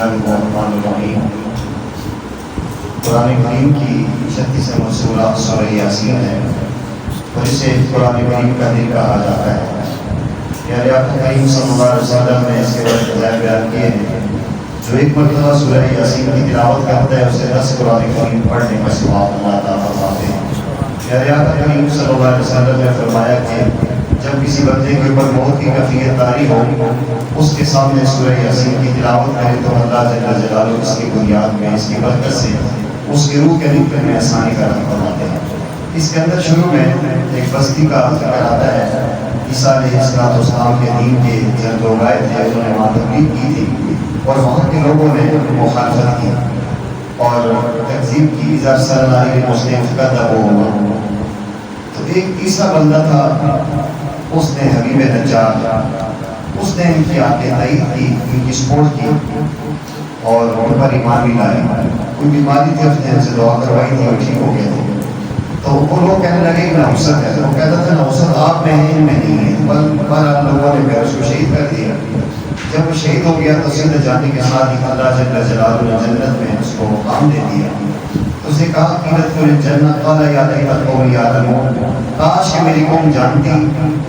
اللہ الرحمن الرحیم۔ قرآن کریم کی 36 سورۃ سورہ یاسین ہے اور اسے قرآن کریم کا دل کہا جاتا ہے۔ پیارے آقا کریم صلی اللہ علیہ وسلم نے اس کے بارے فضائل بیان کیے ہیں۔ جو ایک مرتبہ سورہ یاسین کی تلاوت کرتا ہے اسے 10 قرآن کریم پڑھنے کا ثواب اللہ تعالیٰ فرماتے ہیں۔ پیارے آقا کریم صلی اللہ علیہ وسلم نے فرمایا کہ جب کسی بندے کے اوپر موت کی کیفیت طاری ہو، اس کے سامنے سورہ یاسین کی تلاوت کرے تو اللہ جل جلالہ اس کی بنیاد میں، اس کی برکت سے اس کی روح کے نکلنے میں آسانی کا رحم فرماتے ہیں۔ اس کے اندر شروع میں ایک بستی کا ذکر آتا ہے۔ عیسیٰ علیہ السلام کے دین کے چند لوگ آئے تھے، انہوں نے وہاں تبلیغ کی تھی اور وہاں کے لوگوں نے مخالفت کی اور تکذیب کی۔ اذا ارسلنا الیہم مسلم فکذبوہ، تو ایک عیسیٰ بندہ تھا، اس نے حبیب نجار، اس نے ان کی آگے تائید کی، ان کی سپورٹ کی اور ان پر ایمان بھی لائے۔ کوئی بیماری تھی، اس نے ان سے دعا کروائی تھی اور ٹھیک ہو گئے تھے۔ تو وہ لوگ کہنے لگے کہ نحوست ہے، وہ کہتا تھا نحوست آپ میں ہے، ان میں نہیں ہے، بہرحال لوگوں نے پھر اس کو شہید کر دیا۔ جب وہ شہید ہو گیا تو سیدھے جانے کے ساتھ ہی اللہ جل جلالہ نے جنت میں اس کو مقام دے دیا۔ اسے کہا قیلت الجنت قال یا لیت القوم یعلمون، کاش کہ میری قوم جانتی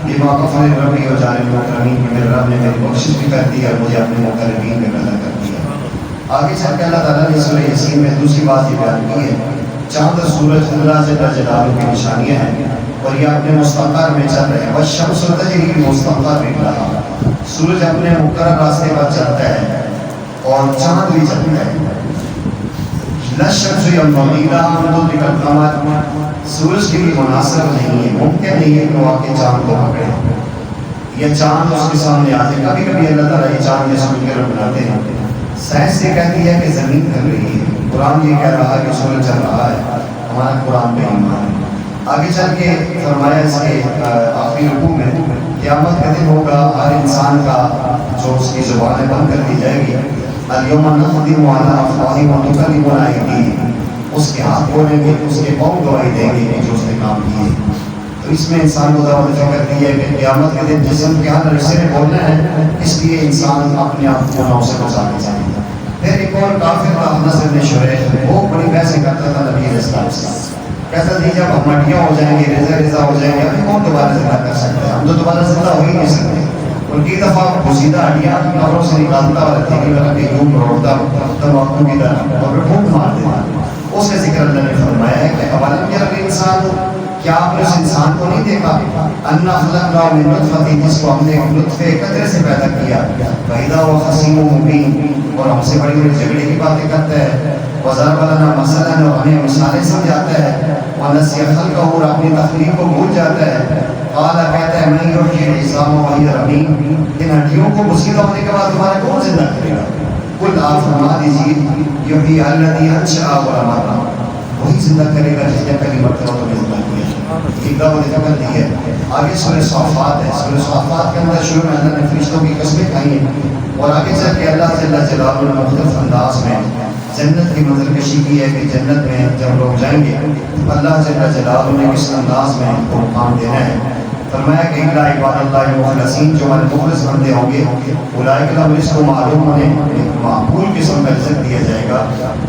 بما غفر ربی وجعل المکرمین، کہ میرے رب نے میری بخشش بھی کر دی اور مجھے اپنے مقربین میں بدل کر دیا۔ آگے چل کے اللہ تعالیٰ نے سورہ یاسین میں دوسری بات یہ بیان کی ہے، چاند اور سورج اللہ جل جلالہ کی نشانیاں ہیں اور یہ اپنے مستقر میں چل رہے ہیں۔ والشمس تجری لمستقر لہا، سورج اپنے مقرر راستے پر چلتا ہے اور چاند بھی چلتا ہے۔ للشمس ينبغي لها أن تدرك القمر، سورج کے لیے مناسب نہیں ہے، ممکن نہیں ہے کہ وہ آ کے چاند کو پکڑے یا چاند اس کے سامنے آ جائے۔ کبھی کبھی اللہ تعالیٰ یہ چاند یا سورج کے بناتے ہیں۔ سائنس یہ کہتی ہے کہ زمین ہل رہی ہے، قرآن یہ کہہ رہا ہے کہ سورج چل رہا ہے، ہمارا قرآن پہ ایمان ہے۔ آگے چل کے فرمایا اس کے آخری رکوع میں قیامت کا دن ہوگا، ہر انسان کا جو اس کی زبانیں بند کر دی جائے گی۔ اليوم نختم على افواہہم وتکلمنا ایدیہم، اس کے ہاتھ بولیں گے، اس کے پاؤں گواہی دیں گے کہ جو اس نے کام کیے۔ تو اس میں انسان کو دعوت فکر دی ہے کہ قیامت کے دن جسم کے ہر رشتے میں بولنا ہے، اس لیے انسان اپنے آپ کو گناہوں سے بچانا چاہیے۔ پھر ایک اور کافر تھا نصر بن شریح، وہ بڑی بحثیں کرتا تھا نبی علیہ السلام سے، کہتا تھا جب ہم ہڈیاں ہو جائیں گے، ریزہ ہو جائیں گے، ہمیں کون دوبارہ زندہ کر سکتا ہے؟ ہم تو دوبارہ زندہ ہو ہی نہیں سکتے۔ ان کی دفعہ گزیدہ ہڈیاں قبروں سے نکالتا اور تھیلی میں رکھ کے یوں روڑتا تمباکو کی طرح اور پھر پھونک مار دیتا۔ اس کا ذکر اللہ نے فرمایا ہے کہ اولم یرى الانسان، کیا آپ نے اس انسان کو نہیں دیکھا؟ انا خلقناه من نطفة، جس کو ہم نے ایک نطفے قطرے سے پیدا کیا، فاذا هو خصيم مبين، اور ہم سے بڑی بڑی جھگڑے کی باتیں کرتا ہے۔ وضرب لنا مثلا، اور ہمیں مثالیں سمجھاتا ہے۔ ونسي خلقه، اور اپنی تخلیق کو بھول جاتا ہے۔ قال، کہتا ہے من یحیی العظام وہی رمیم، ان ہڈیوں کو مسیدہ ہونے کے بعد تمہارے کون زندہ کرے گا؟ قل، آپ فرما دیجیے یحیی الذی انشأ اول مرہ، وہی زندہ کرے گا جس نے پہلی مرتبہ تمہیں زندہ کیا۔ ایک دعوت فکر دی ہے۔ آگے سورہ صافات ہے، سورہ صافات کے اندر شروع میں اللہ نے فرشتوں کی قسمیں کھائی ہیں اور آگے چل کے اللہ جل جلالہ نے مختلف انداز میں جنت کی منظر کشی کی ہے کہ جنت میں جب لوگ جائیں گے تو اللہ جل جلالہ نے کس انداز میں ان کو مقام دینا ہے۔ فرمایا کہ الا عباد اللہ المخلصین، جو ہمارے مخلص بندے ہوں گے، اولئک لهم رزق معلوم، انہیں معقول قسم کا رزق دیا جائے گا۔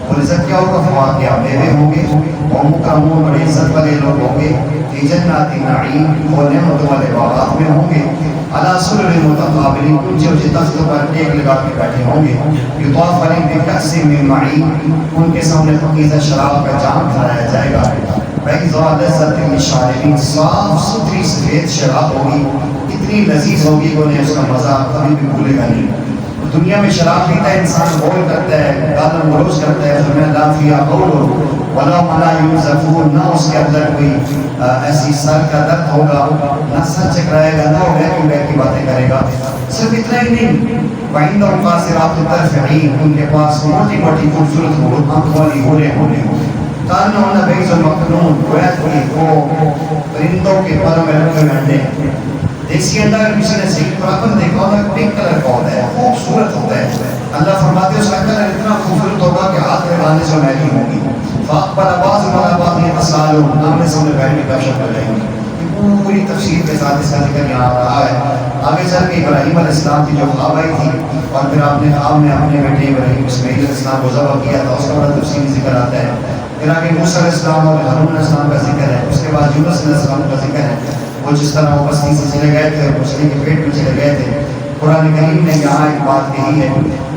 وہ رزق کیا ہوگا؟ فواکہ، میوے ہوں گے، اور مکرمون، بڑے عزت والے لوگ ہوں گے، فی جنات النعیم، اور نعمت والے باغات میں ہوں گے، علی سرر متقابلین، اونچے اونچے تختوں پر ٹیک لگا کے بیٹھے ہوں گے، یطاف علیہم بکأس من معین، ان کے سامنے پاکیزہ شراب کا جام کھلایا جائے گا۔ بَيْضَاءَ لَذَّةٍ لِّلشَّارِبِينَ، صاف ستھری سفید شراب ہوگی، اتنی لذیذ ہوگی کہ انہیں اس کا مزہ کبھی بھی بھولے گا نہیں۔ دنیا میں شراب پیتا ہے انسان، بول کرتا ہے، گالا گلوچ کرتا ہے، فرمایا لا فیہا قول ولا ہم لا ینزفون، نہ اس کے اندر کوئی ایسی سر کا درد ہوگا، نہ سر چکرائے گا، نہ وہ بیک کی باتیں کرے گا۔ صرف اتنا ہی نہیں، وَعِندَهُمْ قَاصِرَاتُ الطَّرْفِ عِین، ان کے پاس موٹی موٹی خوبصورت آنکھ والی ہوریں ہوں، کانہن بیض مکنون، گویا کہ وہ پرندوں کے پروں میں رکھے ہوئے انڈے۔ دیسی انڈا اگر کسی نے صحیح پراپر دیکھا ہوگا، پنک کلر کا ہوتا ہے، خوبصورت ہوتا ہے۔ اللہ فرماتے ہیں اس کا کلر اتنا خوبصورت ہوگا کہ ہاتھ لگانے سے میلی ہوگی۔ فَأَقْبَلَ بَعْضُهُمْ عَلَىٰ بَعْضٍ يَتَسَاءَلُونَ، آمنے سامنے بیٹھ کے گپ شپ لگائیں گے۔ پوری تفصیل کے ساتھ اس کا ذکر یہاں آ رہا ہے۔ آگے چل کے ابراہیم علیہ السلام کی جو خواب آئی تھی اور پھر آپ نے خواب میں اپنے بیٹے ابراہیم اسماعیل علیہ السلام کو ذبح کیا تھا، اس کا بڑا تفصیلی ذکر آتا ہے۔ پھر آگے موسیٰ علیہ السلام اور ہارون علیہ السلام کا ذکر ہے، اس کے بعد یونس علیہ السلام کا ذکر ہے، وہ جس طرح وہ بستی سے چلے گئے تھے اور مچھلی کے پیٹ میں چلے گئے تھے۔ قرآن کریم نے یہاں ایک بات کہی ہے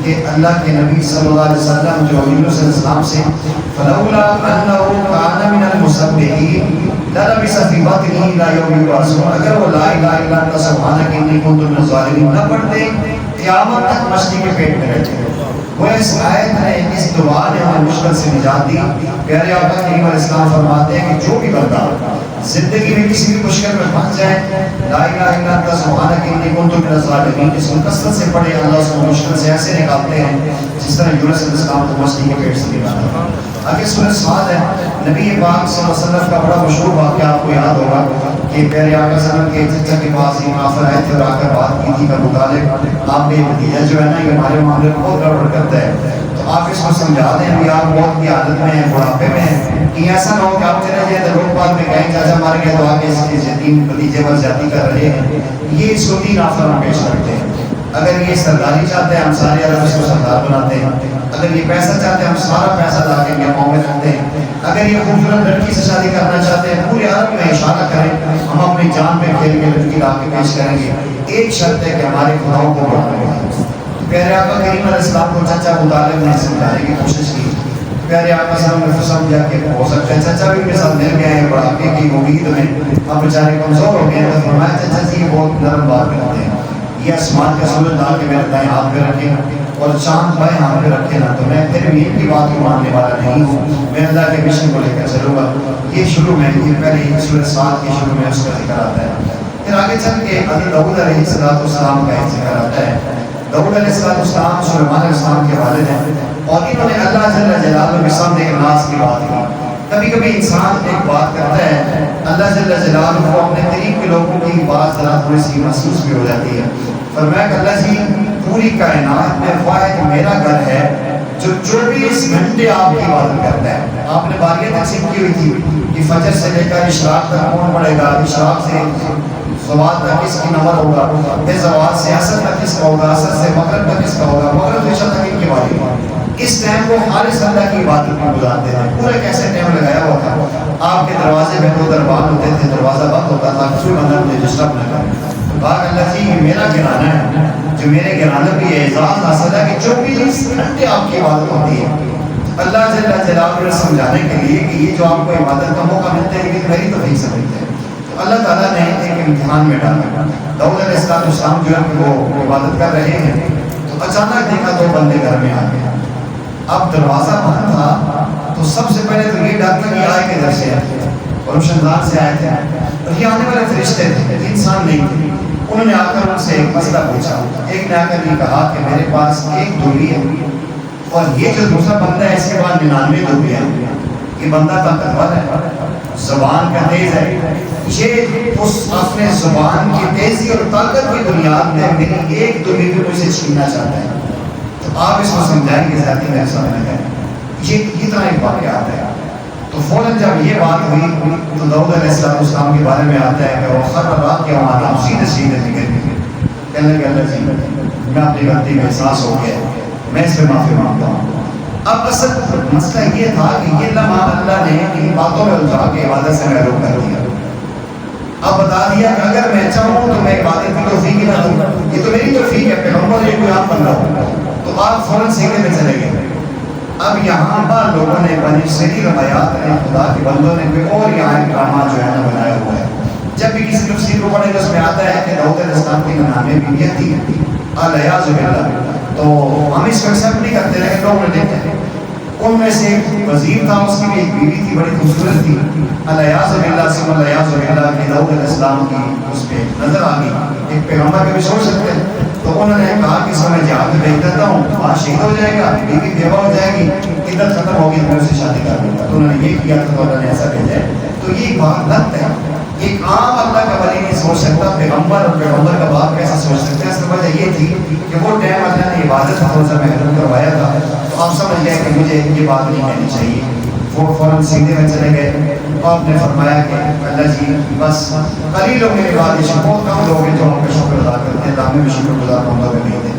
کہ اللہ کے نبی صلی اللہ علیہ وسلم جو یونس علیہ السلام سے فلولا انه كان من المسبحين للبث في بطنه الى يوم يبعثون، اگر وہ لا الہ الا انت سبحانک انی کنت من الظالمین نہ پڑھتے قیامت تک مچھلی کے پیٹ میں رہتے۔ وہ اس آیت نے، اس دعا نے ہمیں مشکل سے نجات دی۔ پیارے آقا کریم علیہ السلام فرماتے ہیں کہ جو بھی بندہ زندگی میں کسی بھی مشکل میں پھنس جائے، لا الہ الا انت سبحانک انی کنت من الظالمین اس کو کثرت سے پڑھے، اللہ اس کو مشکل سے ایسے نکالتے ہیں جس طرح یونس علیہ السلام کو مچھلی کے پیٹ سے نکالا۔ آگے سورہ صاد ہے، نبی پاک صلی اللہ علیہ وسلم کا بڑا مشہور واقعہ آپ کو یاد ہوگا کہ پیارے آقا صلی اللہ علیہ وسلم کے چچا کے پاس ایک کافر آئے تھے اور آ کر بات کی تھی کا مطالب آپ کے بھتیجا جو ہے نا یہ ہمارے معاملے کو بہت گڑبڑ کرتا ہے، تو آپ اس کو سمجھا دیں ابھی آپ موت کی حالت میں ہیں، بڑھاپے میں ہیں، کہ ایسا نہ ہو کہ آپ چلے جائیں تو لوگ بعد میں کہیں چاچا مر گیا تو آگے اس کے یتیم بھتیجے پر زیادتی کر رہے ہیں۔ یہ اس کو 3 آفر ہم پیش کرتے ہیں۔ اگر یہ سرداری چاہتے ہیں ہم سارے الگ اس کو سردار بناتے ہیں، اگر یہ پیسہ چاہتے ہیں ہم سارا پیسہ لا کے گاؤں میں رکھتے ہیں، اگر یہ خوبصورت لڑکی سے شادی کرنا چاہتے ہیں پورے عرب میں اشارہ کریں ہم اپنی جان پہ کھیل کے لڑکی لا کے پیش کریں گے، ایک شرط ہے کہ ہمارے خداؤں کو بڑھانا۔ پیارے آقا کریم علیہ السلام کو چچا ابو طالب نے سمجھانے کی کوشش کی، پیارے آقا صلی اللہ علیہ وسلم نے سمجھا کہ ہو سکتا ہے چچا بھی کے ساتھ مل گئے ہیں بڑھاپے کی امید میں، اب بیچارے کمزور ہو گئے ہیں، تو فرمایا چچا جی یہ بہت نرم بات کرتے ہیں، یہ آسمان کا سورج ڈال کے میرے دائیں ہاتھ پہ رکھیں اور چاند بائیں ہاتھ پہ رکھے نا، تو میں پھر بھی ان کی بات کو ماننے والا نہیں ہوں، میں اللہ کے مشن کو لے کر چلوں گا۔ یہ شروع میں یہ پہلے ہی سورہ صاد کے شروع میں اس کا ذکر آتا ہے۔ پھر آگے چل کے حضرت داؤد علیہ السلام کا ذکر آتا ہے۔ داؤد علیہ السلام سلیمان علیہ السلام کے والد ہیں اور انہوں نے اللہ جل جلالہ کے سامنے ایک ناز کی بات کی۔ کبھی کبھی انسان ایک بات کرتا ہے، اللہ جل جلالہ کو اپنے قریب کے لوگوں کی بات ذرا تھوڑی سی محسوس بھی ہو جاتی ہے۔ فرمایا کہ اللہ جی پوری کائنات میں واحد میرا گھر ہے جو 24 گھنٹے آپ کی عبادت کرتا ہے۔ آپ نے باریاں تقسیم کی ہوئی تھی کہ فجر سے لے کر اشراق تک کون پڑے گا، اشراق سے زوال تک کس کی نمبر ہوگا، پھر زوال سے عصر تک کس کا ہوگا، عصر سے مغرب تک کس کا ہوگا، مغرب سے عشاء تک ان کی باری ہوگی۔ اس ٹائم کو خالص اللہ کی عبادت میں گزارتے تھے، پورا کیسے ٹائم لگایا ہوا تھا۔ آپ کے دروازے میں 2 دربان ہوتے تھے، دروازہ بند ہوتا تھا، کوئی بندہ مجھے ڈسٹرب نہ کرے۔ کہا اللہ جی یہ میرا گھرانہ ہے، جو میرے گھرانے بھی اعزاز حاصل ہے کہ 24 گھنٹے آپ کی عبادت ہوتی ہے۔ اللہ جل جلالہ نے سمجھانے کے لیے کہ یہ جو آپ کو عبادت کا موقع ملتا ہے یہ میری توفیق سے ملتا ہے، تو اللہ تعالیٰ نے ایک امتحان میں ڈالا۔ داؤد علیہ السلام جو ہے وہ عبادت کر رہے ہیں تو اچانک دیکھا 2 بندے گھر میں آ گئے۔ اب دروازہ بند تھا تو سب سے پہلے تو یہ ڈاکٹر یہ آئے کدھر سے آئے اور روشندار سے آئے تھے، اور یہ آنے والے فرشتے تھے، انسان نہیں تھے۔ انہوں نے آ کر ان سے ایک مسئلہ پوچھا، ایک نے آ کر یہ کہا کہ میرے پاس ایک دولی ہے اور یہ جو دوسرا بندہ ہے اس کے بعد 99 دولی ہے، یہ بندہ طاقتور ہے، زبان کا تیز ہے، یہ اس اپنے زبان کی تیزی اور طاقت کی بنیاد میں میری ایک دولی بھی مجھ سے چھیننا چاہتا ہے، تو آپ اس کو سمجھائیں کہ ذاتی میرے سامنے ہے۔ یہ اتنا ایک واقعہ ہے۔ تو فوراً جب یہ بات ہوئی تو داؤد علیہ السلام کے بارے میں آتا ہے کہ وہ خر رات کے وہاں سیدھے سیدھے نکل گئے، کہنے لگے اللہ جی میں اپنی غلطی میں احساس ہو گیا، میں اس پہ معافی مانگتا ہوں۔ اب اصل مسئلہ یہ تھا کہ یہ لمحہ اللہ نے ان باتوں میں الجھا کے عبادت سے محروم کر دیا۔ اب بتا دیا کہ اگر میں چاہوں تو میں عبادت کی توفیق نہ دوں، یہ تو میری توفیق ہے، پیغمبر یہ کوئی آپ بن رہا ہوں، تو آپ فوراً سیدھے میں چلے گئے۔ اب یہاں پر لوگوں نے بنی اسرائیلی روایات میں خدا کے بندوں نے کوئی اور یہاں ایک ڈرامہ جو ہے نا بنایا ہوا ہے۔ جب بھی کسی تفسیر کو پڑھے تو اس میں آتا ہے کہ داؤد علیہ السلام کی 99 بیویاں تھیں، الیاذ باللہ، تو ہم اس کو ایکسپٹ نہیں کرتے لیکن لوگ نے دیکھا ہے۔ ان میں سے ایک وزیر تھا، اس کی بھی ایک بیوی تھی بڑی خوبصورت تھی، الیاذ باللہ ثم الیاذ باللہ کہ داؤد علیہ السلام کی اس پہ نظر آ گئی۔ ایک پیغمبر کے بھی سوچ سکتے ہیں، تو انہوں نے کہا کہ اس کو میں جہاد میں بھیج دیتا ہوں، وہاں شہید ہو جائے گا، بیوی بیوہ ہو جائے گی، عدت ختم ہوگی تو میں اسے شادی کر دوں گا۔ تو انہوں نے یہ کیا تو اللہ نے ایسا بھیجا ہے۔ تو یہ بات غلط ہے، ایک عام اللہ کا ولی نہیں سوچ سکتا، پیغمبر اور پیغمبر کا باپ کیسا سوچ سکتا ہے۔ اس کی وجہ یہ تھی کہ وہ ٹائم اللہ نے عبادت تھوڑا سا محروم کروایا تھا، تو آپ سمجھ گئے کہ مجھے یہ بات نہیں کہنی چاہیے، وہ فوراً سیدھے میں چلے گئے۔ تو آپ نے فرمایا کہ اللہ جی بس قلیل میرے بعد بہت کم لوگ ہیں جو آپ کا شکر ادا کرتے ہیں، ہمیں بھی شکر گزار بندوں میں نہیں دیں۔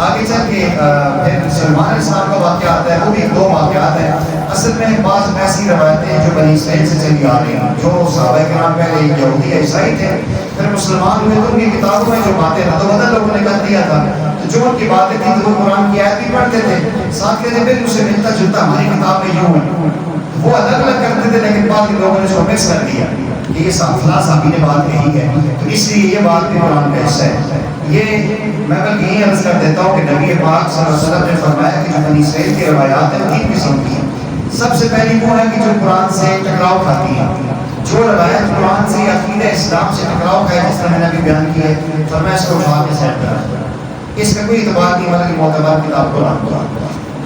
آگے چل کے پھر سلمان علیہ السلام کا واقعہ آتا ہے، وہ بھی دو واقعات ہیں۔ اصل میں بعض ایسی روایتیں ہیں جو بنی اسرائیل سے چلی آ رہی ہیں، جو صحابہ کرام پہلے یہودی عیسائی تھے، پھر مسلمان ہوئے تو ان کی کتابوں میں جو باتیں رد و بدل لوگوں نے کر دیا تھا، تو جو ان کی باتیں تھیں تو وہ قرآن کی آیت بھی پڑھتے تھے، ساتھ کہتے پھر اسے ملتا جلتا ہماری کتاب میں یوں ہے، وہ الگ الگ کرتے تھے، لیکن بعد کے لوگوں نے اس کو مکس کر دیا کہ یہ فلاں صحابی نے بات کہی ہے، تو اس لیے یہ بات بھی قرآن کا حصہ ہے۔ یہ میں بلکہ یہی عرض کر دیتا ہوں کہ نبی پاک صلی اللہ علیہ وسلم نے فرمایا کہ جو بنی اسرائیل کی روایات ہیں وہ تین قسم کی ہیں۔ سب سے پہلی وہ ہے کہ جو قرآن سے ٹکراؤ کھاتی ہیں، جو روایت قرآن سے عقیدہ اسلام سے ٹکراؤ کھائے، جس طرح میں نے ابھی بیان کیا ہے، فرمایا اس کو اٹھا کے سیٹ کرا، اس کا کوئی اعتبار نہیں، مطلب معتبر کتاب قرآن کو۔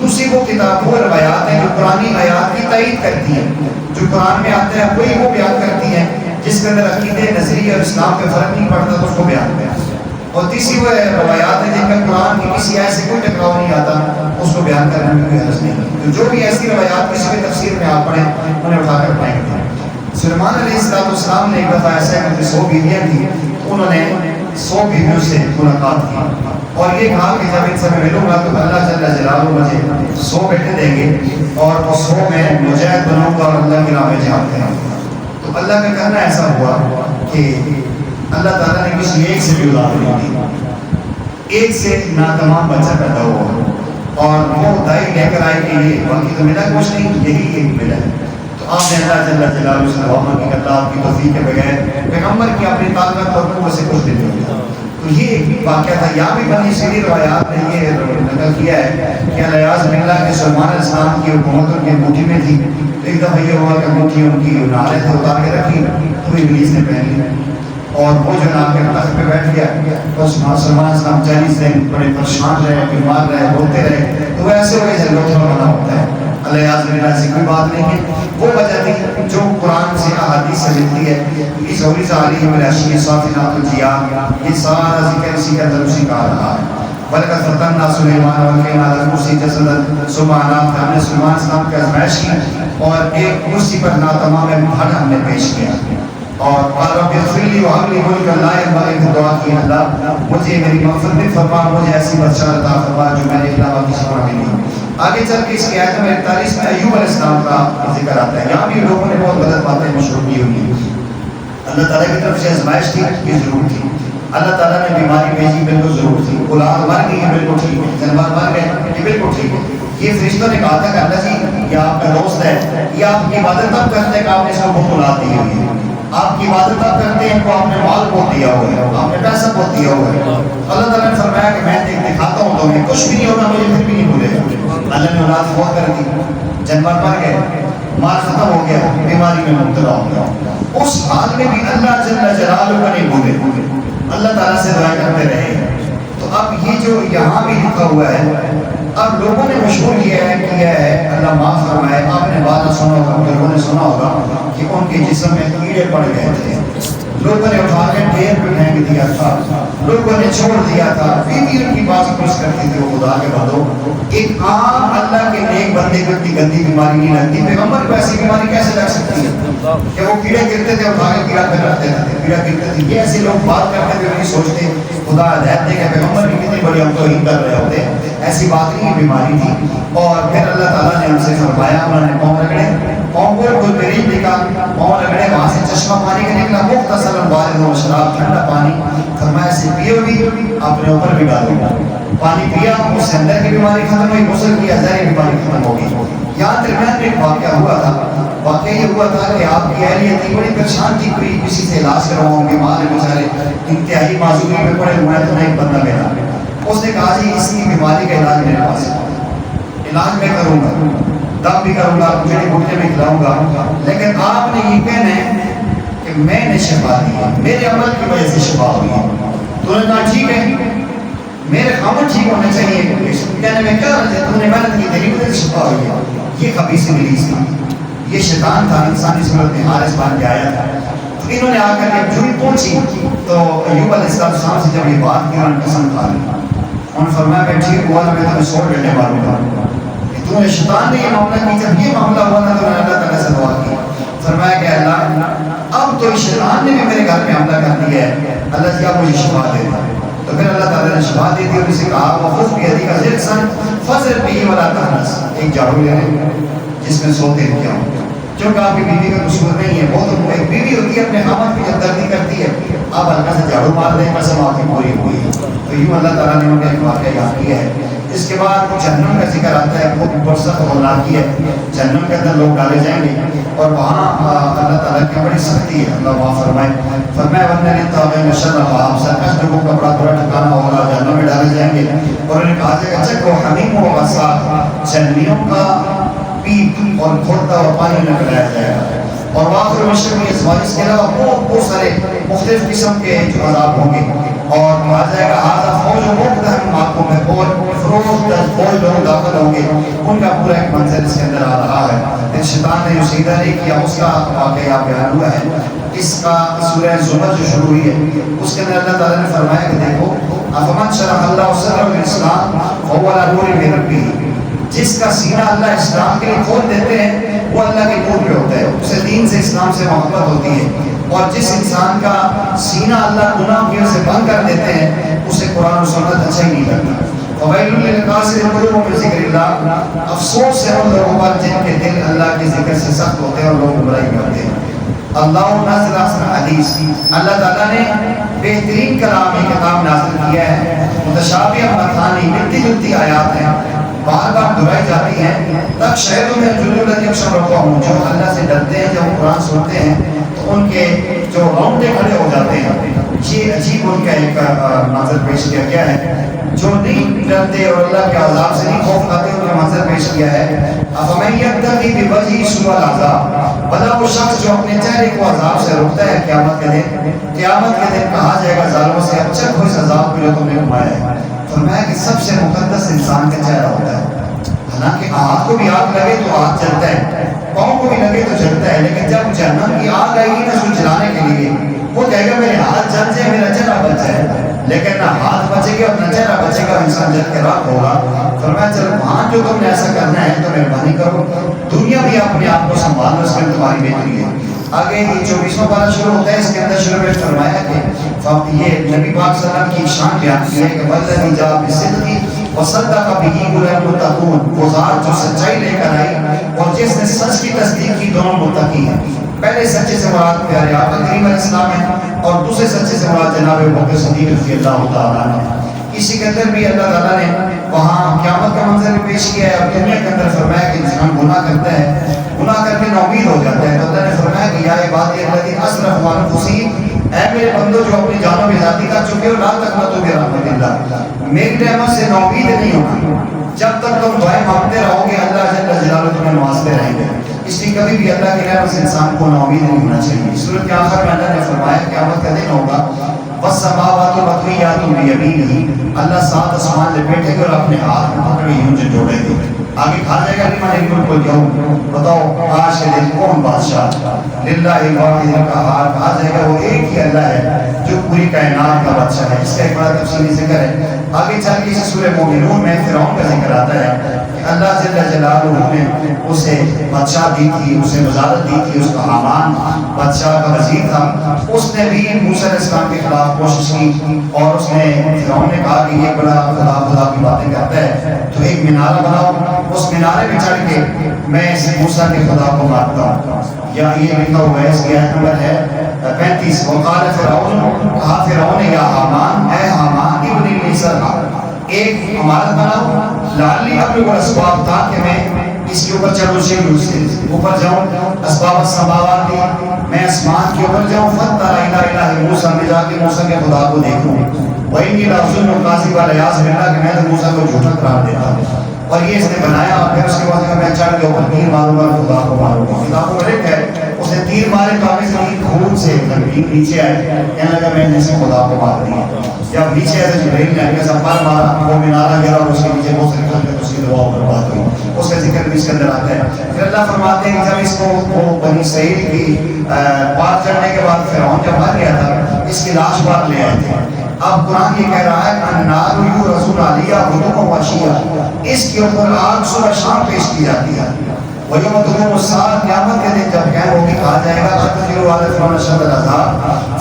دوسری وہ کتاب وہ روایات ہیں جو قرآنی آیات کی تائید کرتی ہیں، جو قرآن میں آتا ہے وہی وہ بیان کرتی ہیں، جس کے اندر عقیدے نظریہ اور اسلام کا فرق نہیں پڑتا تو اس کو بیان کرتے ہیں۔ اور تیسری وہ روایات ہیں جن کا قرآن کی کسی آیت سے کوئی ٹکراؤ نہیں آتا، اس کو بیان کرنے میں کوئی حرج نہیں۔ تو جو بھی ایسی روایات کسی بھی تفسیر میں آپ پڑھیں انہیں اٹھا کر پڑھیں گے۔ سلیمان علیہ السلام نے ایک دفعہ ایسا ہے کہ 100 بیویاں تھیں، انہوں نے 100 بیویوں سے ملاقات کی اور یہ کہا کہ جب ان سے میں ملوں گا تو اللہ جل جلالہ مجھے 100 بیٹے دیں گے اور 100 میں مجاہد بنوں گا اور اللہ کی راہ میں جہاد کروں گا۔ تو اللہ کا کہنا ایسا ہوا کہ اللہ تعالیٰ نے کسی ایک سے بھی اولاد نہیں دی، ایک سے ناتمام بچہ پیدا ہوا اور وہ دائی لے کر آئے کہ یہ باقی تو ملا کچھ نہیں، یہی ایک ملا ہے۔ تو آپ نے اللہ جل جلالہ سے دعا مانگی کہ اللہ آپ کی توفیق کے بغیر پیغمبر کی اپنی طاقت اور قوت سے کچھ نہیں ہوگا۔ تو یہ واقعہ تھا، یہاں بھی بنی اسرائیلی روایات نے یہ نقل کیا ہے کہ الیاس بن کہ سلیمان علیہ السلام کی حکومت ان کی انگوٹھی میں تھی، ایک دفعہ یہ ہوا کہ انگوٹھی ان کی نالے سے اتار کے رکھی تو ابلیس نے پہن لی اور وہ جو نام کے تخت پہ بیٹھ گیا، تو سلیمان علیہ السلام 40 دن بڑے پریشان رہے، بیمار رہے، روتے رہے، تو وہ ایسے ہوئے جیسے لوٹھا بنا ہوتا ہے۔ الیاس بن ایسی کوئی بات نہیں ہے، وہ وجہ تھی جو قرآن سے احادیث سے ملتی ہے۔ اس علیہ العشی صافنات الجیاد، یہ سارا ذکر اسی کا اندر اسی کا آ رہا ہے۔ وَلَقَدْ فَتَنَّا سُلَيْمَانَ وَأَلْقَيْنَا عَلَى الْكُرْسِيِّ جَسَدًا سُبْحَانَهُ، ہم نے سلیمان علیہ السلام کی آزمائش کی اور ایک کرسی پر ناتمام بھڑ ہم نے پیش کیا اور قال رب اغفر لی وهب لي ملكا لا ينبغي له، دعا کی اللہ مجھے میری مغفرت بھی فرما، مجھے ایسی بادشاہ عطا فرما جو میں نے علاوہ کسی کو نہیں دی۔ آگے چل کے اس کی آیت نمبر 41 میں ایوب علیہ السلام کا ذکر آتا ہے، یہاں بھی لوگوں نے بہت غلط باتیں مشہور کی ہوئی ہیں۔ اللہ تعالیٰ کی طرف سے آزمائش تھی، یہ ضرور تھی، اللہ تعالیٰ نے بیماری بھیجی، بالکل ضرور تھی، اولاد مر گئی، یہ بالکل ٹھیک ہے، جانور مر گئے، یہ بالکل ٹھیک ہے۔ یہ فرشتوں نے کہا تھا کہ اللہ جی یہ آپ کا دوست ہے، یہ آپ کی عبادت تب کرتے ہیں کہ آپ نے اس کو بہت اولاد دی ہوئی ہے، آپ کی عبادت تب کرتے ہیں کو آپ نے مال بہت دیا ہوا ہے، آپ نے پیسہ بہت دیا ہوا ہے۔ اللہ تعالیٰ نے فرمایا کہ میں دکھاتا ہوں تمہیں کچھ بھی نہیں ہوگا، مجھے پھر بھی نہیں بھولے گا۔ اللہ نے اولاد فوت کر دی، جانور مر گئے، مال ختم ہو گیا، بیماری میں مبتلا ہو گیا، اس حال میں بھی اللہ جل جلالہ کو نہیں بھولے، اللہ تعالیٰ سے دعا کرتے رہے۔ تو اب یہ جو یہاں بھی لکھا ہوا ہے، اب لوگوں نے مشہور کیا ہے اللہ معاف فرمائے، آپ نے بات سنا ہوگا، لوگوں نے سنا ہوگا کہ ان کے جسم میں کیڑے پڑ گئے تھے، لوگوں نے اٹھا کے ڈھیر پہ پھینک دیا تھا، لوگوں نے چھوڑ دیا تھا، بیوی ان کی بات پوچھ کرتی تھی، وہ خدا کے بندو ایک عام اللہ کے نیک بندے کو اتنی گندی بیماری نہیں لگتی، پیغمبر کو ایسی بیماری کیسے لگ سکتی ہے کہ وہ کیڑے گرتے تھے اٹھا کے کیڑا پھر رکھ دیتے تھے، کیڑا گرتے تھے۔ یہ ایسے لوگ بات کرتے تھے نہیں سوچتے خدا ہدایت دے کہ پیغمبر بھی کتنی بڑی ہم توہین کر رہے ہوتے، ایسی بات نہیں، بیماری تھی۔ اور پھر اللہ تعالیٰ نے ان سے فرمایا، انہوں نے پاؤں رگڑے، پاؤں کو کوئی طریق نکلا، پاؤں رگڑے، وہاں سے چشمہ پانی کا نکلا، مختصر بارد و شراب، ٹھنڈا پانی، فرمایا سے پیو بھی اپنے اوپر بھی ڈالو، پانی پیا، اس سے اندر کی بیماری ختم ہوئی، غسل کیا، ظاہری بیماری ختم ہو گئی۔ یہاں درمیان میں ایک واقعہ ہوا تھا، واقعہ یہ ہوا تھا کہ آپ کی اہلیت تھی، بڑی پریشان تھی، کوئی کسی سے علاج کرواؤں، بیمار ہے بیچارے، انتہائی معذوری میں پڑے ہوئے ہیں، تو میں ایک بندہ ملا، اس نے کہا جی اس کی بیماری کا علاج میرے پاس ہے، علاج میں کروں گا، دم بھی کروں گا، جڑی بوٹیاں بھی کھلاؤں گا، لیکن آپ نے یہ کہنا ہے کہ میں نے شفا دی ہے، میرے عمل کی وجہ سے شفا ہوئی ہے۔ تو انہوں نے کہا ٹھیک ہے، میرے خامد ٹھیک ہونا چاہیے، کہنے میں کیا رہتا ہے، تم نے محنت کی، تیری وجہ سے شفا ہوئی ہے۔ یہ خبیث ابلیس تھا، یہ شیطان تھا، انسانی صورت میں حارث بن کے آیا تھا۔ تو انہوں نے آ کر جب جھوٹ پہنچی تو ایوب علیہ السلام سے جب یہ بات کی، انہوں نے قسم کھا لی، انہوں نے فرمایا میں ٹھیک ہوا تو میں تمہیں 100 ڈنڈے ماروں گا۔ تو شیطان نے یہ معاملہ کی، جب یہ معاملہ ہوا نا تو میں نے اللہ تعالیٰ سے دعا کی، فرمایا کہ اللہ اب تو شیطان نے بھی میرے گھر میں حملہ کر دیا ہے، اللہ سے آپ مجھے شفا دے دیں۔ تو پھر اللہ تعالیٰ نے شفا دے دی اور اسے کہا وَخُذْ بِيَدِكَ ضِغْثًا فَاضْرِب بِهِ وَلَا تَحْنَثْ، ایک جھاڑو لے لیں جس میں سوتے کیا ہوں، چونکہ آپ کی بیوی کا قصور نہیں ہے، وہ تو ایک بیوی ہوتی ہے اپنے خامد کی جب دردی کرتی ہے، آپ ہلکا سے جھاڑو مار دیں، قسم آپ کی پوری ہوئی ہے۔ تو یوں اللہ تعالیٰ نے انہیں ایک واقعہ یاد کیا ہے۔ اس کے بعد جہنم کا ذکر آتا ہے، وہ برزخ ہولناکی ہے، جہنم کے اندر لوگ ڈالے جائیں گے اور وہاں اللہ تعالیٰ کی بڑی سختی ہے، اللہ وہاں فرمائے وَإِنَّ لِلطَّاغِينَ شَرَّ مَآبٍ، سرکش لوگوں کا بڑا برا ٹھکانہ ہوگا، جہنم میں ڈالے جائیں گے اور انہیں کہا جائے گا چکھو حمیم و غساق، جہنمیوں کا پیپ اور کھولتا ہوا پانی انہیں پلایا جائے گا۔ اور واخر مشرق یہ سوال اس کے علاوہ بہت سارے مختلف قسم کے جو عذاب ہوں گے اور کہا جائے گا ہاذا فوج مقتحم معکم ہے، فوج لوگ داخل ہوں گے، ان کا پورا ایک منظر اس کے اندر آ رہا ہے۔ پھر شیطان نے جو سیدھا نہیں کیا اس کا واقعہ بیان ہوا ہے، اس کا سورہ زمر جو شروع ہوئی ہے اس کے اندر اللہ تعالیٰ نے فرمایا کہ دیکھو افمن شرح اللہ صدرہ للاسلام فهو علی نور من ربہ، جس کا سینہ اللہ اسلام کے لیے کھول دیتے ہیں وہ اللہ کے نور پہ ہوتا ہے، اسے دین سے اسلام سے محبت ہوتی ہے، اور جس انسان کا سینہ اللہ گناہ کی وجہ سے بند کر دیتے ہیں اسے قرآن و سنت اچھا ہی نہیں لگتا۔ وَوَيْلٌ لِلْقَاسِيَةِ قُلُوبُهُم مِّن ذِكْرِ اللَّهِ، افسوس ہے ان لوگوں پر جن کے دل اللہ کے ذکر سے سخت ہوتے ہیں اور لوگ گمراہی کرتے ہیں۔ اللہ نازل احسن حدیث، اللہ تعالیٰ نے بہترین کلام یہ کتاب نازل کیا ہے، متشابہ مثانی، ملتی جلتی آیات ہیں، بار بار دہرائی جاتی ہیں، تک شہدوں میں جلول الذی یخشون ربہم، جو اللہ سے ڈرتے ہیں جب وہ قرآن سنتے ہیں تو ان کے جو رونگٹے کھڑے ہو جاتے ہیں۔ یہ عجیب ان کا ایک منظر پیش کیا گیا ہے، جو نہیں ڈرتے اور اللہ کے عذاب سے نہیں خوف کھاتے ان کا منظر پیش کیا ہے۔ افمن یتقی بوجہہ سوء العذاب، بھلا وہ شخص جو اپنے چہرے کو عذاب سے روکتا ہے قیامت کے دن، قیامت کے دن کہا جائے گا ظالموں سے اب چکھو اس عذاب کو جو تم نے کمایا ہے۔ فرمایا کہ سب سے مقدس انسان کا چہرہ ہوتا ہے، حالانکہ ہاتھ کو بھی آگ لگے تو ہاتھ جلتا ہے، پاؤں کو بھی لگے تو جلتا ہے، لیکن جب جہنم کی آگ آئے گی نا اس کو جلانے کے لیے وہ کہے گا میرے ہاتھ جل جائے میرا چہرہ بچ جائے، لیکن نہ ہاتھ بچے گا اپنا چہرہ بچے گا، انسان جل کے راکھ ہوگا۔ فرمایا چلو وہاں جو تم نے ایسا کرنا ہے تو مہربانی کرو، دنیا بھی اپنے آپ کو سنبھال لو، اس میں تمہاری بہتری ہے۔ آگے یہ 24واں پارہ شروع ہوتا ہے، اس کے اندر شروع میں فرمایا کہ یہ نبی پاک صلی اللہ علیہ وسلم کی شان بیان کی ہے کہ والذی جاء بالصدق وصدق بہ المتقون، وہ ذات جو سچائی لے کر آئی اور جس نے سچ کی تصدیق کی، دونوں متقی ہیں۔ پہلے سچے سے مراد پیارے آقا کریم علیہ السلام ہے اور دوسرے سچے سے مراد جناب ابوبکر صدیق رضی اللہ تعالیٰ عنہ۔ اسی کے اندر بھی اللہ تعالیٰ نے وہاں قیامت کا منظر بھی پیش کیا ہے اور دنیا کے اندر فرمایا کہ انسان گناہ کرتا ہے، گناہ کر کے ناامید ہو جاتا ہے، تو اللہ نے فرمایا کہ یا عبادی الذین اسرفوا علی انفسہم، اے میرے بندو جو اپنی جانوں میں ذاتی کر چکے ہو، لا تقنطوا من رحمت اللہ، میری رحمت سے ناامید نہیں ہونا، جب تک تم دعائیں مانگتے رہو گے اللہ جل جلالہ تمہیں نوازتے رہیں گے، اس لیے کبھی بھی اللہ کی رحمت سے انسان کو ناامید نہیں ہونا چاہیے۔ سورۃ کے آخر میں اللہ نے فرمایا قیامت کا دن ہوگا والسماوات مطویات بیمینہ، اللہ سات آسمان لپیٹے گے اور اپنے ہاتھ میں پکڑے یوں سے جوڑے گے، آگے کہا جائے گا لمن الملک اليوم، بتاؤ آج کے دن کون بادشاہ، للہ الواحد القہار، کہا جائے گا وہ ایک ہی اللہ ہے جو پوری کائنات کا بادشاہ ہے۔ اس کا ایک بڑا تفصیلی ذکر ہے، آگے چل کے اس سورہ مومنون میں فرعون کا ذکر آتا ہے کہ اللہ جل جلالہ نے اسے بادشاہ دی تھی، اسے وزارت دی تھی، اس کا حامان بادشاہ کا وزیر تھا، اس نے بھی موسیٰ علیہ السلام کے خلاف کوشش کی اور اس نے فرعون نے کہا کہ یہ بڑا خدا کی باتیں کرتا ہے تو ایک مینارہ بناؤ، اس مینارے پہ چڑھ کے میں اس موسیٰ کے خدا کو مانتا ہوں۔ یا یہ لکھا ہوا ہے، اس کی آیت نمبر ہے 35، وقال فرعون، کہا فرعون یا حامان، اے حامان ابن لی صرحا، ایک عمارت بناؤ، لعلی ابلغ الاسباب، تاکہ میں اس کے اوپر چڑھوں، سے اوپر جاؤں، اسباب السماوات، میں آسمان کے اوپر جاؤں، فاطلع الی الہ موسیٰ، میں جا کے موسیٰ کے خدا کو دیکھوں، وانی لأظنہ کاذبا، والعیاذ باللہ کہ میں تو موسیٰ کو جھوٹا قرار دیتا ہوں۔ اور یہ اس نے بنایا اور پھر اس کے بعد میں چڑھ کے اوپر تیر ماروں گا، خدا کو ماروں گا، خدا کو لکھ ہے اس نے تیر مارے تو آگے سے تیر خون سے نیچے آئے، کہنے لگا میں نے اسے خدا کو مار دیا، جب نیچے ایسے جبریل نے آگے سے پار مارا، وہ مینارہ گرا اور اس کے نیچے بہت سے نکل کے اس کی دعا برباد ہوئی، اس کا ذکر بھی اس کے اندر آتا ہے۔ پھر اللہ فرماتے ہیں کہ جب اس کو بنی اسرائیل کی پار چڑھنے کے بعد فرعون جب مر گیا تھا، اس کی لاش بار لے آئے تھے۔ اب قرآن یہ کہہ رہا ہے النار یعرضون علیہا غدوا وعشیا، اس کے اوپر آگ صبح شام پیش کی جاتی ہے، وَيَوْمَ تَقُومُ السَّاعَةُ قیامت کے دن جب قائم ہوگی کہا جائے گا اَتَذِرُوا عَلَى فِرْعَوْنَ أَشَدَّ الْعَذَابِ،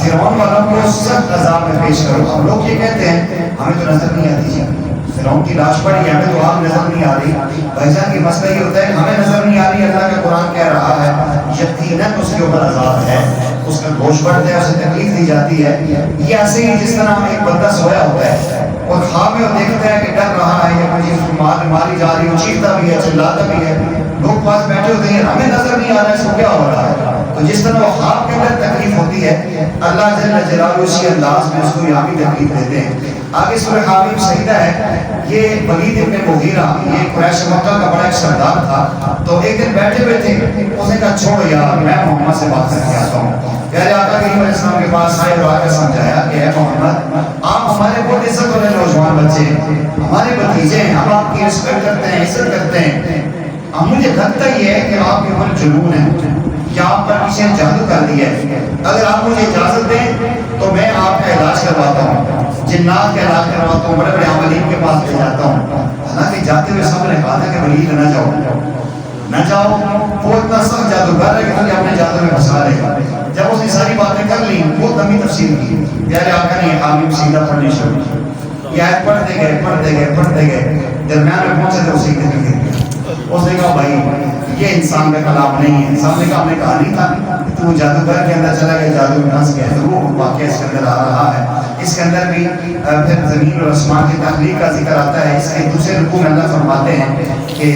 فرعون والوں کو سخت عذاب میں پیش کرو. ہم لوگ یہ کہتے ہیں ہمیں تو نظر نہیں آتی جی، فرعون کی لاش پڑی ہے ہمیں تو آگ نظر نہیں آ رہی. بھائی جان کی مسئلہ یہ ہوتا ہے کہ ہمیں نظر نہیں آ رہی، اللہ کا قرآن کہہ رہا ہے یقیناً اس کے اوپر عذاب ہے، اس کا گوشت بڑھتا ہے، اسے تکلیف دی جاتی ہے. یہ ایسے ہی جس طرح ایک بندہ سویا ہوتا ہے اور خواب میں وہ دیکھتا ہے کہ ڈر رہا ہے یا مجھے ماری جا رہی ہے، چیختا بھی ہے، چلاتا بھی ہے، لوگ پاس بیٹھے ہوتے ہیں ہمیں نظر نہیں آ رہا ہے اس کو کیا ہو رہا ہے. تو جس طرح وہ خواب کے اندر تکلیف ہوتی ہے، اللہ جل جلالہ اسی انداز میں اس کو یہاں بھی تکلیف دیتے ہیں. آگے سورہ حامیم سجدہ ہے. یہ ولید ابن مغیرہ یہ قریش مکہ کا بڑا ایک سردار تھا. تو ایک دن بیٹھے ہوئے تھے، اس نے کہا چھوڑو یار میں محمد سے بات کر کے آتا ہوں. پیارے آقا کریم علیہ السلام کے پاس آئے اور آ کے سمجھایا کہ اے محمد آپ ہمارے بہت عزت والے نوجوان بچے ہیں، ہمارے بھتیجے ہیں، ہم آپ کی رسپیکٹ کرتے ہیں، عزت کرتے ہیں. اب مجھے لگتا یہ ہے کہ آپ کے اوپر جنون ہے یا آپ پر کسی نے جادو کر دیا ہے. اگر آپ مجھے اجازت دیں تو میں آپ کا علاج کرواتا ہوں، جنات کا علاج کرواتا ہوں، بڑے بڑے عاملین کے پاس لے جاتا ہوں. حالانکہ جاتے ہوئے سب نے کہا تھا کہ ولید نہ جاؤ، وہ اتنا سخت جادوگر ہے کہ مجھے اپنے جادو میں پھنسا لے گا. جب اس نے ساری باتیں کر لی وہ لمبی تفصیل کی. پیارے آقا نے حامیم سیدھا پڑھنے شروع کی. یہ آیت پڑھتے گئے درمیان میں پہنچے تو اسی کے گر گیا. اس نے کہا بھائی یہ انسان کا کلام نہیں ہے. انسان نے کہا ہم نے کہا نہیں تھا کہ تو جادوگر کے اندر چلا گیا، جادو میں پھنس گیا. تو وہ واقعہ اس کے اندر آ رہا ہے. اس کے اندر بھی پھر زمین اور آسمان کی تخلیق کا ذکر آتا ہے. اس کے دوسرے رکوع میں اللہ فرماتے ہیں کہ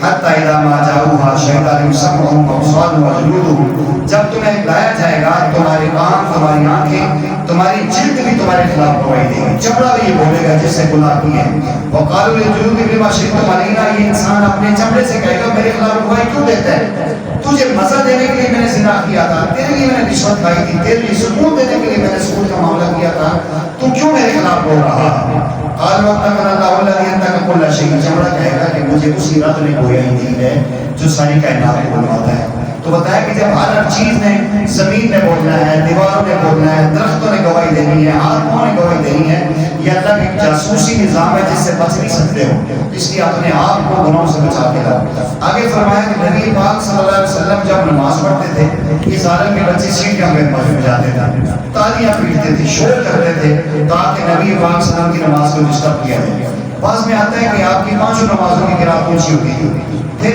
حتی اذا ما جاؤوها شہد علیہم سمعهم وابصارهم وجلودهم، جب تمہیں لایا جائے گا تمہارے کان، تمہاری آنکھیں، تمہاری جلد بھی تمہارے خلاف گواہی دے گی. چمڑا بھی یہ بولے گا جس سے گناہ کی ہے. وقالوا لجلودهم لما شهدتم علینا، یہ انسان اپنے چمڑے سے کہے گا میرے خلاف گواہی کیوں دیتا ہے؟ تجھے مزہ دینے کے لیے میں نے زنا کیا تھا، تیرے لیے میں نے رشوت کھائی تھی، تیرے لیے سکون دینے کے لیے میں نے سکون کا معاملہ کیا تھا، تو کیوں میرے خلاف بول رہا؟ قالوا اتقنا اللہ الذی انطق کل شیء، چمڑا کہے گا کہ مجھے اسی رب نے گویائی دی ہے جو ساری کائنات کو بناتا ہے. تو بتایا کہ جب ہر چیز نے، زمین نے بولنا ہے، دیواروں نے بولنا ہے، درختوں نے گواہی دینی ہے، آدموں نے گواہی دینی ہے، یہ اللہ کی جاسوسی نظام ہے جس سے بچ نہیں سکتے ہو، اس لیے اپنے آپ کو گناہوں سے بچا کے لاؤ. آگے فرمایا کہ نبی پاک صلی اللہ علیہ وسلم جب نماز پڑھتے تھے اس عالم کے بچے سیٹیاں پہ بجاتے تھے، تالیاں پیٹتے تھے، شور کرتے تھے تاکہ نبی پاک صلی اللہ علیہ وسلم کی نماز کو ڈسٹرب کیا جائے. بعض میں آتا ہے کہ آپ کی 5 نمازوں کی قرات اونچی ہوتی تھی، پھر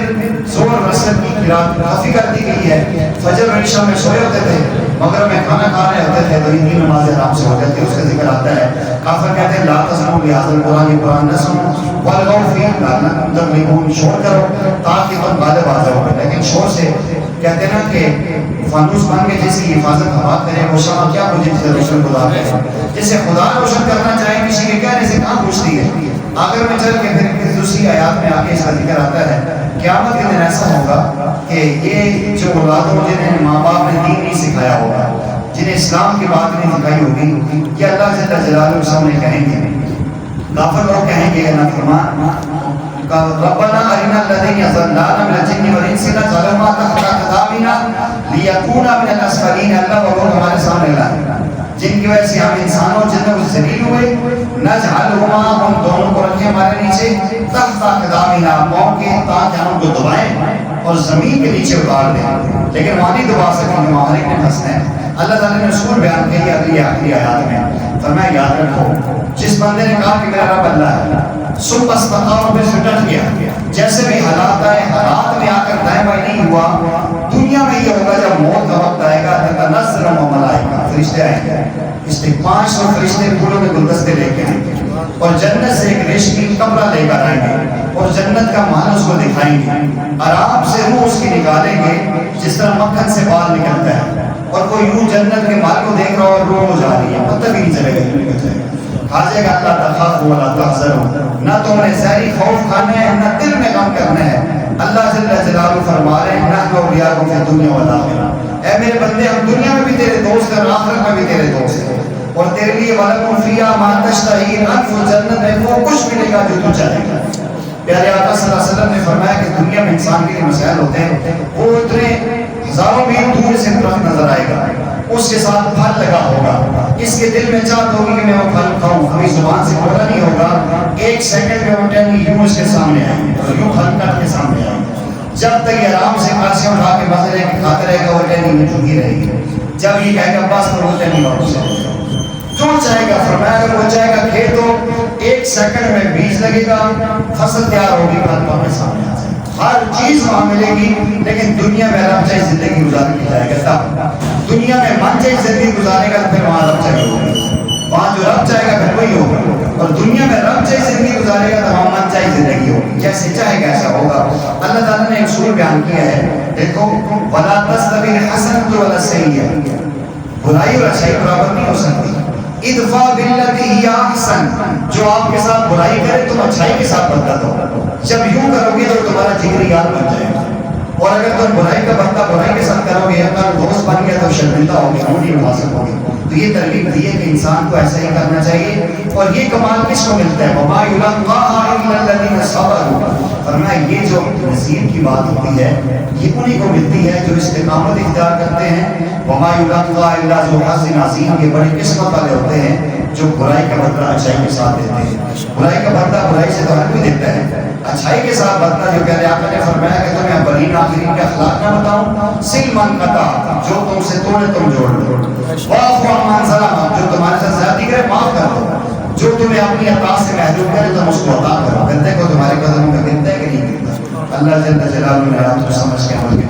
زور رسل کی قرات کافی کر دی گئی ہے. فجر اور عشاء میں سوئے ہوتے تھے، مغرب میں کھانا کھا رہے ہوتے تھے، تو ان کی نمازیں آرام سے ہو جاتی ہے. اس کا ذکر آتا ہے. کافر کہتے ہیں لا تسمعوا لهذا القرآن، یہ قرآن نہ سنو، والغوا فیہ لعلکم تغلبون، شور کرو تاکہ تم غالب آ جاؤ. لیکن شور سے کہتے ہیں نا کہ فانوس بن کے جس کی حفاظت ہوا کرے وہ شمع کیا مجھے روشن گزار ہے. جسے خدا روشن کرنا چاہے کسی کے کہنے سے کہاں پوچھتی ہے. آخر میں چل کے پھر دوسری آیات میں آگے اس کا ذکر آتا ہے قیامت کے دن ایسا ہوگا کہ یہ جو اولادوں جنہیں ماں باپ نے دین نہیں سکھایا ہوگا، جنہیں اسلام کی بات نہیں سکھائی ہوگی، یہ اللہ جل جلالہ کے سامنے کہیں گے. کافر لوگ کہیں گے نا فرمان ربنا ارنا الذین اضلانا من الجن والانس نجعلهما تحت اقدامنا لیکونا من الاسفلین. اللہ وہ لوگ ہمارے سامنے لائے جن کی وجہ سے ہم انسانوں جنوں کو ذلیل ہوئے، نجعلهما، ان دونوں کو رکھیں ہمارے نیچے، تحت اقدامنا، پاؤں کے، تاکہ ہم ان کو دبائیں اور زمین کے نیچے اتار دیں. لیکن وہاں نہیں دبا سکیں گے، وہاں نے پھنسنا ہے. اللہ تعالیٰ نے اصول بیان کیا اگلی آخری آیات میں. فرمایا یاد رکھو جس بندے نے کہا کہ میرا رب اللہ ہے، ثم استقام، پھر سے ڈٹ گیا، جیسے بھی حالات آئے حالات میں آ کر دائیں بائیں نہیں ہوا. دنیا میں یہ ہوگا جب موت کا وقت آئے گا تتنزل الملائکہ، فرشتے آئیں گے. اس میں 500 فرشتے پھولوں کے گلدستے لے کے آئیں گے اور جنت سے ایک ریشمی کپڑا لے کر آئیں گے اور جنت کا مال اس کو دکھائیں گے. آرام سے روح اس کی نکالیں گے جس طرح مکھن سے بال نکلتا ہے، اور کوئی یوں جنت کے مال کو دیکھ رہا اور روح ہو جا رہی ہے، پتہ بھی نہیں چلے گا. کہا جائے گا اللہ تخافوا ولا تحزنوا، نہ تم نے ظاہری خوف کھانا ہے نہ دل میں غم کرنا ہے. اللہ جل جلالہ فرما رہے ہیں نحن اولیاؤکم فی الدنیا والآخرہ، اے میرے بندے ہم دنیا میں بھی تیرے دوست ہیں اور آخرت میں بھی تیرے دوست ہیں، اور تیرے لیے وَلَكُمْ فِيهَا مَا تَشْتَهِي الْأَنْفُسُ، جنت میں وہ کچھ ملے گا جو تو چاہے گا. پیارے آقا صلی اللہ علیہ وسلم نے فرمایا کہ دنیا میں انسان کے لیے مسائل ہوتے ہیں، وہ اتنے ہزاروں میل دور سے درخت نظر آئے گا، اس کے ساتھ پھل لگا ہوگا، اس کے دل میں چاہت ہوگی کہ میں وہ پھل کھاؤں، ابھی زبان سے بولا نہیں ہوگا، 1 سیکنڈ میں وہ ٹہنی یوں اس کے سامنے آئیں گے اور یوں پھل کٹ کے سامنے آئیں گے. جب تک یہ آرام سے کاسے اٹھا کے مزے لے کے کھاتے رہے گا وہ ٹہنی میں چکی رہے گی. جب یہ کہے گا بس تو وہ ٹہنی واپس آئے گا. جو چاہے گا فرمایا اگر وہ چاہے گا کھیت ہو 1 سیکنڈ میں بیج لگے گا, فصل تیار ہوگی, پھل اپنے سامنے آ جائے گا, ہر چیز وہاں ملے گی. لیکن دنیا میں رب چاہے زندگی گزار کی جائے گا تب. دنیا میں من چاہے زندگی گزارے گا پھر وہاں رب چاہے ہوگا, وہاں جو رب چاہے گا پھر وہی ہوگا. اور دنیا میں رب چاہے زندگی گزارے گا تو وہاں من چاہے زندگی ہوگی, جیسے چاہے گا ایسا ہوگا. اللہ تعالیٰ نے ایک اصول بیان کیا ہے, دیکھو وَلَا تَسْتَوِي الْحَسَنَةُ وَلَا السَّيِّئَةُ, برائی اور اچھائی برابر نہیں ہو سکتی. ادفع باللتی ہی احسن, جو آپ کے ساتھ برائی کرے تم اچھائی کے ساتھ بدلہ دو. جب یوں کرو گے تو تمہارا جگری یار بن جائے گا. اور اگر تم برائی کا بدلہ برائی کے ساتھ کرو گے, اگر دوست بن گیا تو شرمندہ ہو گے, نہیں اٹھا سکو گے. تو یہ ترغیب دی ہے کہ انسان کو ایسا ہی کرنا چاہیے. اور یہ کمال کس کو ملتا ہے؟ وما یلقاها الا الذین صبروا. فرمایا یہ جو نصیب کی بات ہوتی ہے یہ انہی کو ملتی ہے جو استقامت اختیار کرتے ہیں. وما یلقاها الا ذو حظ عظیم, یہ بڑے قسمت والے ہوتے ہیں جو برائی کا بدلہ اچھائی کے ساتھ دیتے ہیں. برائی کا بدلہ برائی سے تو ہر کوئی دیتا ہے, اچھائی کے ساتھ بدلہ جو پہلے آپ نے فرمایا کہ تمہیں اولین آخرین کے اخلاق نہ بتاؤں, سل من قطع, جو تم سے توڑے تم جوڑ دو, واعف عمن ظلم, جو تمہارے ساتھ زیادتی کرے معاف کر دو, جو تمہیں اپنی عطا سے محروم کرے تم اس کو عطا کرو. گندے کو تمہارے قدموں میں گرتا ہے کہ نہیں گرتا. اللہ جل جلالہ نے آپ کو سمجھ کے عمل کی